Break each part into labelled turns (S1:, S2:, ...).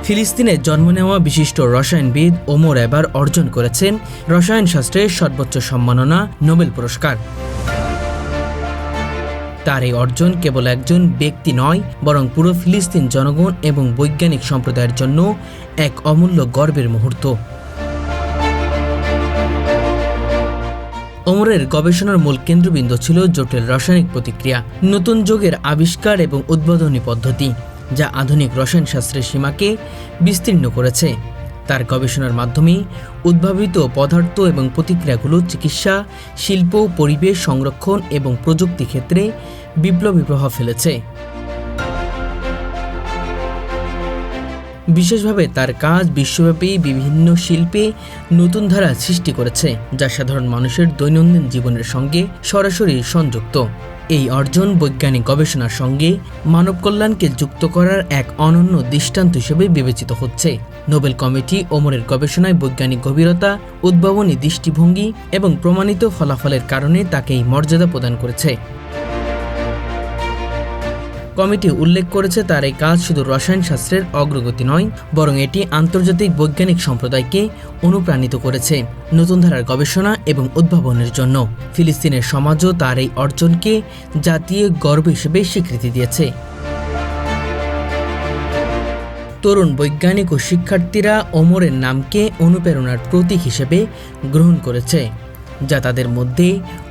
S1: ফিলিস্তিনে জন্ম নেওয়া বিশিষ্ট রসায়নবিদ ওমর এবার অর্জন করেছেন রসায়ন শাস্ত্রের সর্বোচ্চ সম্মাননা নোবেল পুরস্কার। তার এই অর্জন কেবল একজন ব্যক্তি নয়, বরং পুরো ফিলিস্তিন জনগণ এবং বৈজ্ঞানিক সম্প্রদায়ের জন্য এক অমূল্য গর্বের মুহূর্ত। ওমরের গবেষণার মূল কেন্দ্রবিন্দু ছিল জটিল রাসায়নিক প্রতিক্রিয়া, নতুন যুগের আবিষ্কার এবং উদ্ভাবনী পদ্ধতি, যা আধুনিক রসায়ন শাস্ত্রের সীমাকে বিস্তীর্ণ করেছে। তার গবেষণার মাধ্যমে উদ্ভাবিত পদার্থ এবং প্রতিক্রিয়াগুলো চিকিৎসা, শিল্প, পরিবেশ সংরক্ষণ এবং প্রযুক্তি ক্ষেত্রে বিপ্লবী প্রভাব ফেলেছে। বিশেষভাবে তার কাজ বিশ্বব্যাপী বিভিন্ন শিল্পে নতুন ধারা সৃষ্টি করেছে, যা সাধারণ মানুষের দৈনন্দিন জীবনের সঙ্গে সরাসরি সংযুক্ত। এই অর্জন বৈজ্ঞানিক গবেষণার সঙ্গে মানব কল্যাণকে যুক্ত করার এক অনন্য দৃষ্টান্ত হিসেবে বিবেচিত হচ্ছে। নোবেল কমিটি ওমরের গবেষণায় বৈজ্ঞানিক গভীরতা, উদ্ভাবনী দৃষ্টিভঙ্গি এবং প্রমাণিত ফলাফলের কারণে তাকে এই মর্যাদা প্রদান করেছে। কমিটি উল্লেখ করেছে তার এই কাজ শুধু রসায়ন শাস্ত্রের অগ্রগতি নয়, বরং এটি আন্তর্জাতিক বৈজ্ঞানিক সম্প্রদায়কে অনুপ্রাণিত করেছে নতুন ধারার গবেষণা এবং উদ্ভাবনের জন্য। ফিলিস্তিনের সমাজও তার এই অর্জনকে জাতীয় গর্ব হিসেবে স্বীকৃতি দিয়েছে। তরুণ বৈজ্ঞানিক ও শিক্ষার্থীরা ওমরের নামকে অনুপ্রেরণার প্রতীক হিসেবে গ্রহণ করেছে, যা তাদের মধ্যে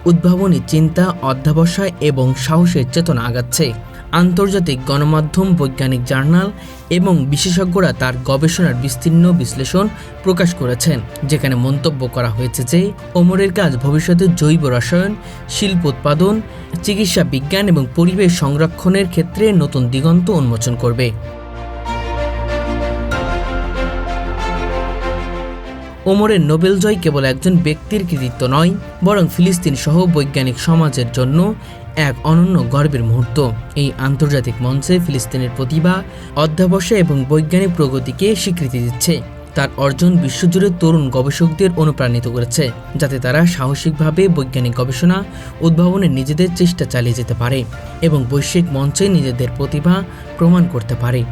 S1: উদ্ভাবনী চিন্তা, অধ্যবসায় এবং সাহসের চেতনা আগাচ্ছে। আন্তর্জাতিক গণমাধ্যম, বৈজ্ঞানিক জার্নাল এবং বিশেষজ্ঞরা তার গবেষণার বিস্তীর্ণ বিশ্লেষণ প্রকাশ করেছেন, যেখানে মন্তব্য করা হয়েছে যে ওমরের কাজ ভবিষ্যতে জৈব রসায়ন, শিল্প উৎপাদন, চিকিৎসা বিজ্ঞান এবং পরিবেশ সংরক্ষণের ক্ষেত্রে নতুন দিগন্ত উন্মোচন করবে। ওমরের নোবেল জয় কেবল একজন ব্যক্তির কৃতিত্ব নয়, বরং ফিলিস্তিন সহ বৈজ্ঞানিক সমাজের জন্য এক অনন্য গর্বের মুহূর্ত। এই আন্তর্জাতিক মঞ্চে ফিলিস্তিনের প্রতিভা, অধ্যবসায় এবং বৈজ্ঞানিক প্রগতিকে স্বীকৃতি দিচ্ছে। তার অর্জন বিশ্বজুড়ে তরুণ গবেষকদের অনুপ্রাণিত করেছে, যাতে তারা সাহসিকভাবে বৈজ্ঞানিক গবেষণা উদ্ভাবনের নিজেদের চেষ্টা চালিয়ে যেতে পারে এবং বৈশ্বিক মঞ্চে নিজেদের প্রতিভা প্রমাণ করতে পারে।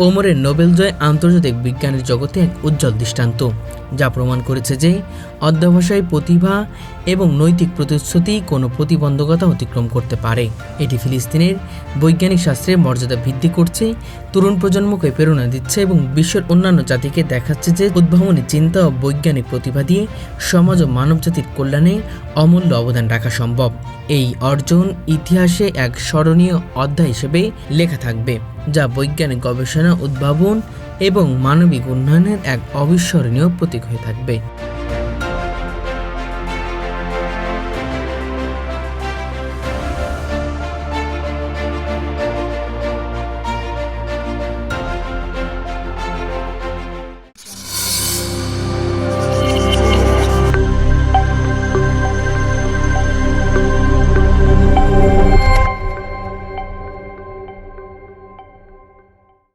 S1: ওমরের নোবেল জয় আন্তর্জাতিক বিজ্ঞানের জগতে এক উজ্জ্বল দৃষ্টান্ত, যা প্রমাণ করেছে যে অধ্যবসায়, প্রতিভা এবং নৈতিক প্রতিশ্রুতি কোনো প্রতিবন্ধকতা অতিক্রম করতে পারে। এটি ফিলিস্তিনের বৈজ্ঞানিক শাস্ত্রের মর্যাদা বৃদ্ধি করছে, তরুণ প্রজন্মকে প্রেরণা দিচ্ছে এবং বিশ্বের অন্যান্য জাতিকে দেখাচ্ছে যে উদ্ভাবনী চিন্তা ও বৈজ্ঞানিক প্রতিভা দিয়ে সমাজ ও মানবজাতির কল্যাণে অমূল্য অবদান রাখা সম্ভব। এই অর্জন ইতিহাসে এক স্মরণীয় অধ্যায় হিসেবে লেখা থাকবে, যা বৈজ্ঞানিক গবেষণা, উদ্ভাবন এবং মানবিক উন্নয়নের এক অবিস্মরণীয় প্রতীক হয়ে থাকবে।